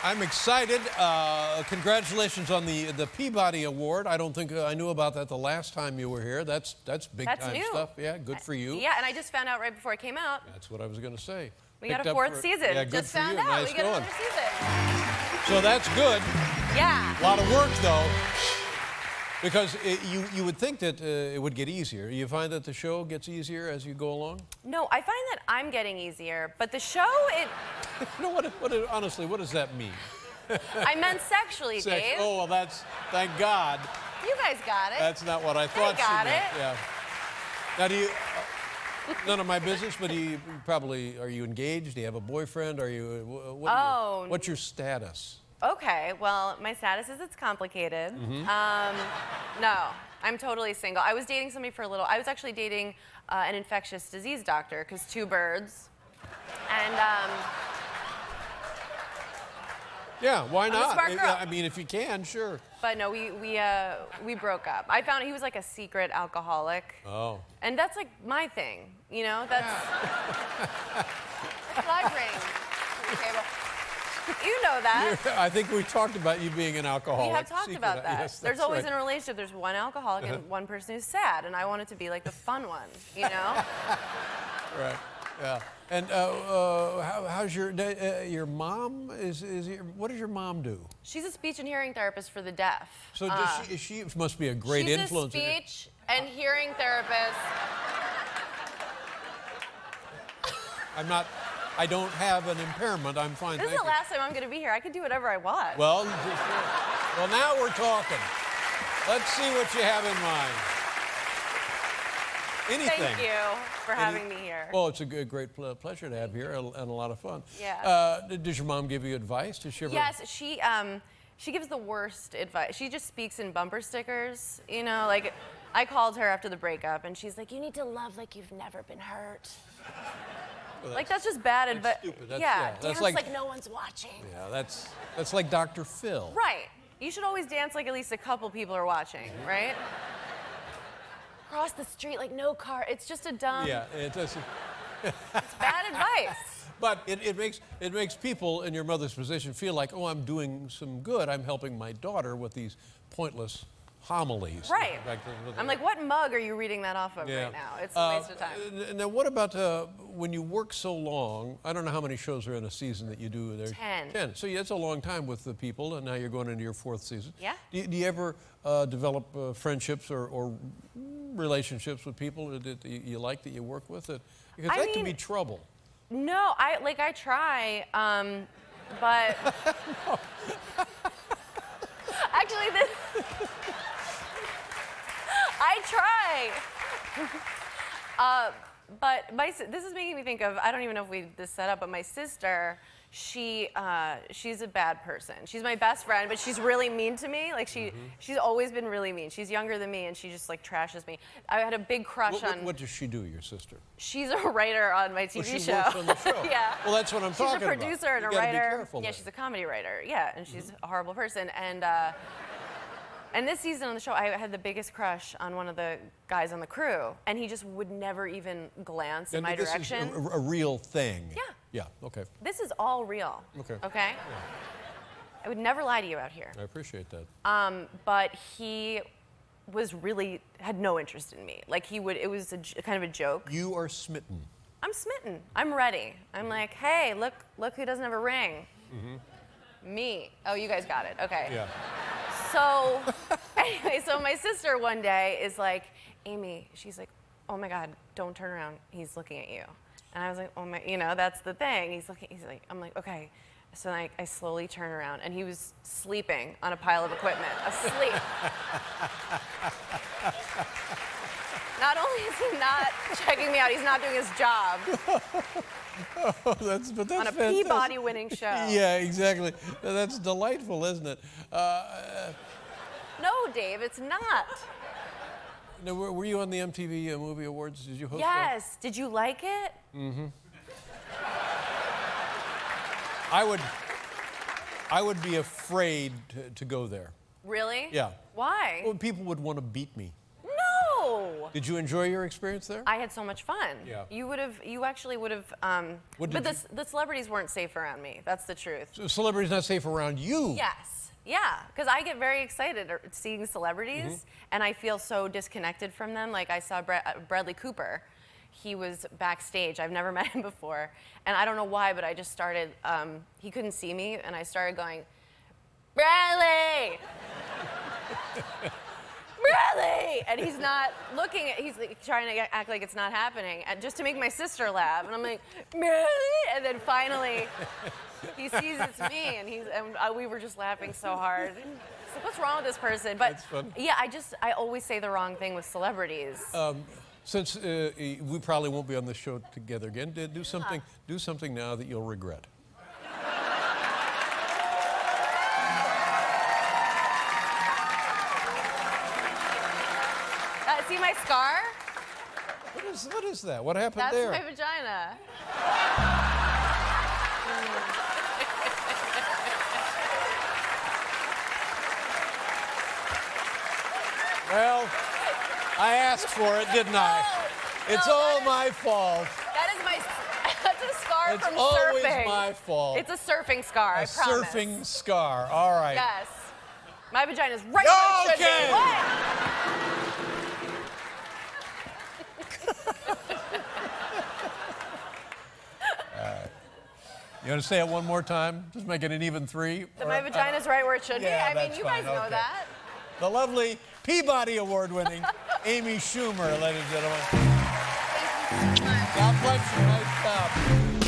I'm excited. Congratulations on the Peabody Award. I don't think I knew about that the last time you were here. That's big time new. stuff. Yeah, good for you. Yeah, and I just found out right before it came out. That's what I was going to say. We got a fourth season. Yeah, good just for found you. out. Nice We got going. another season. So that's good. Yeah. A lot of work though, because you would think that it would get easier. You find that the show gets easier as you go along? No, I find that I'm getting easier, but the show, it... No, honestly, what does that mean? I meant sexually, Dave. Oh, well, that's, thank God. You guys got it. That's not what I thought I got she meant. it. Yeah. Now, do you, none of my business, but you probably, are you engaged? Do you have a boyfriend? Are you, what's your status? Okay, well, my status is it's complicated. No, I'm totally single. I was dating somebody for a little. I was actually dating an infectious disease doctor, because two birds. And, Yeah, why not? I'm a smart girl. I mean, if you can, sure. But no, we broke up. I found he was like a secret alcoholic. Oh. And that's like my thing, you know? That's what I bring to the table. You know that. I think we talked about you being an alcoholic. We have talked about that. Yes, there's always right. in a relationship, there's one alcoholic and one person who's sad, and I want it to be like the fun one, you know? Right. Yeah. And how's your mom? What does your mom do? She's a speech and hearing therapist for the deaf. So she must be a great influence. She's a speech and hearing therapist. I don't have an impairment. I'm fine. This is the last time I'm going to be here. I can do whatever I want. Well, now we're talking. Let's see what you have in mind. Anything. Thank you for having me here. Well, it's a great pleasure to have you here and a lot of fun. Yeah. Does your mom give you advice? Does she ever? Yes, she gives the worst advice. She just speaks in bumper stickers, you know, like I called her after the breakup and she's like, you need to love like you've never been hurt. Well, like that's just bad advice. Yeah, that's dance like no one's watching. Yeah, that's like Dr. Phil. Right. You should always dance like at least a couple people are watching, right? Cross the street like no car. It's just a dumb. Yeah, it doesn't. It's bad advice. But it makes people in your mother's position feel like, oh, I'm doing some good. I'm helping my daughter with these pointless homilies. Right. I'm like, what mug are you reading that off of right now? It's a waste of time. Now, what about when you work so long? I don't know how many shows are in a season that you do there. 10. 10. So that's a long time with the people, and now you're going into your fourth season. Yeah. Do you ever develop friendships or relationships with people that you like, that you work with? Because that can be trouble. No, I try, but actually I try. But this is making me think of, I don't even know if we did this set up, but my sister, she's a bad person. She's my best friend, but she's really mean to me. Like she's always been really mean. She's younger than me, and she just like trashes me. I had a big crush on. What does she do, your sister? She's a writer on my TV she show. Works on the show. Yeah. Well, that's what I'm talking about. She's a producer and a You gotta writer. Be careful yeah, then. she's a comedy writer. Yeah, and she's a horrible person. And this season on the show, I had the biggest crush on one of the guys on the crew, and he just would never even glance in my direction. This is a real thing. Yeah. Yeah. Okay. This is all real. Okay. Okay. Yeah. I would never lie to you out here. I appreciate that. But he had no interest in me. Like it was kind of a joke. You are smitten. I'm smitten. I'm ready. I'm like, hey, look who doesn't have a ring. Me. Oh, you guys got it. Okay. Yeah. So, anyway, so my sister one day is like, Amy, she's like, oh my God, don't turn around. He's looking at you. And I was like, oh my, that's the thing. He's like, I'm like, okay. So I slowly turn around, and he was sleeping on a pile of equipment, asleep. Not only is he not checking me out, he's not doing his job. Oh, that's on a fantastic. Peabody winning show. Yeah, exactly. That's delightful, isn't it? No, Dave, it's not. Now, were you on the MTV Movie Awards? Did you host Yes. that? Did you like it? I would be afraid to go there. Really? Yeah. Why? Well, people would want to beat me. No. No. Did you enjoy your experience there? I had so much fun. Yeah. You actually would have, but the celebrities weren't safe around me. That's the truth. So celebrities not safe around you? Yes. Yeah, because I get very excited seeing celebrities, and I feel so disconnected from them. Like I saw Bradley Cooper. He was backstage. I've never met him before, and I don't know why, but I just started, he couldn't see me, and I started going, Bradley! Bradley! And he's not looking at, he's like trying to act like it's not happening, and just to make my sister laugh. And I'm like, Bradley! And then finally, he sees it's me, and we were just laughing so hard. It's like, what's wrong with this person? But that's fun. yeah, I always say the wrong thing with celebrities. Since we probably won't be on the show together again, do something now that you'll regret. See my scar? What is that? What happened That's there? my vagina. Well, I asked for it, didn't I? It's all my fault. That's a scar It's from surfing. always my fault. It's a surfing scar, I promise. Surfing scar. All right. Yes. My vagina's right where it should Okay. be. What? You want to say it one more time? Just make it an even 3? That my vagina's right where it should yeah, be? I mean, that's you guys fine. know Okay. that. The lovely Peabody Award-winning Amy Schumer, ladies and gentlemen. Thank you so much. God bless you. Nice job.